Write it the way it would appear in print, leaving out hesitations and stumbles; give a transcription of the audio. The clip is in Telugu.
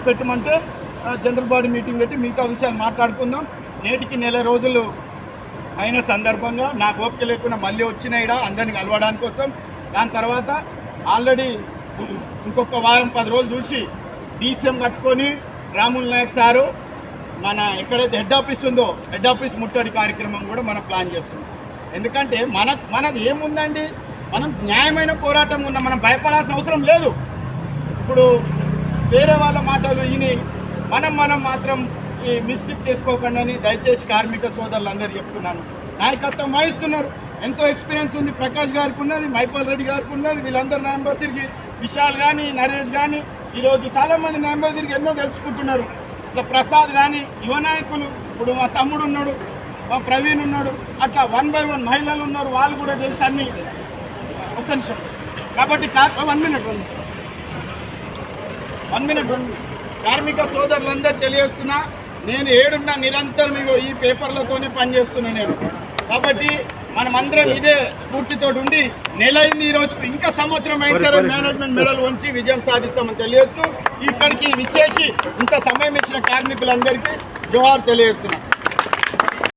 పెట్టమంటే జనరల్ బాడీ మీటింగ్ పెట్టి మిగతా విషయాలు మాట్లాడుకుందాం. నేటికి నెల రోజులు అయిన సందర్భంగా నాకు ఓపిక లేకుండా మళ్ళీ వచ్చిన ఇక్కడ అందరినీ కలవడానికి కోసం. దాని తర్వాత ఆల్రెడీ ఇంకొక వారం 10 రోజులు చూసి డీసీఎం కట్టుకొని రాముల్ నాయక్ సారు మన ఎక్కడైతే హెడ్ ఆఫీస్ ఉందో హెడ్ ఆఫీస్ ముట్టడి కార్యక్రమం కూడా మనం ప్లాన్ చేస్తున్నాం. ఎందుకంటే మనది ఏముందండి, మనం న్యాయమైన పోరాటం ఉన్న మనం భయపడాల్సిన అవసరం లేదు. ఇప్పుడు వేరే వాళ్ళ మాటలు విని మనం మాత్రం ఈ మిస్టేక్ చేసుకోకండి దయచేసి కార్మిక సోదరులందరూ చెప్తున్నాను. నాయకత్వం వహిస్తున్నారు, ఎంతో ఎక్స్పీరియన్స్ ఉంది. ప్రకాష్ గారికి ఉన్నది, మైపాల్ రెడ్డి గారికి ఉన్నది. వీళ్ళందరూ నెంబర్ తిరిగి విశాల్ కానీ నరేష్ కానీ ఈరోజు చాలామంది నెంబర్ తిరిగి ఎన్నో తెలుసుకుంటున్నారు. ఇట్లా ప్రసాద్ కానీ యువ నాయకులు, ఇప్పుడు మా తమ్ముడు ఉన్నాడు, మా ప్రవీణ్ ఉన్నాడు, అట్లా 1 by 1 మహిళలు ఉన్నారు, వాళ్ళు కూడా తెలుసు అన్నీ. ఒక్క నిమిషం కాబట్టి 1 minute కార్మిక సోదరులందరూ తెలియజేస్తున్నా, నేను ఏడున్నా నిరంతరం ఈ పేపర్లతోనే పనిచేస్తున్నా నేను. కాబట్టి మనమందరం ఇదే స్ఫూర్తితో ఉండి నెల అయింది ఈ రోజుకు, ఇంకా సంవత్సరం అయిన సరే మేనేజ్మెంట్ మెడల్ వంచి విజయం సాధిస్తామని తెలియజేస్తూ ఇక్కడికి విచ్చేసి ఇంత సమయం ఇచ్చిన కార్మికులందరికీ జోహార్ తెలియజేస్తున్నా.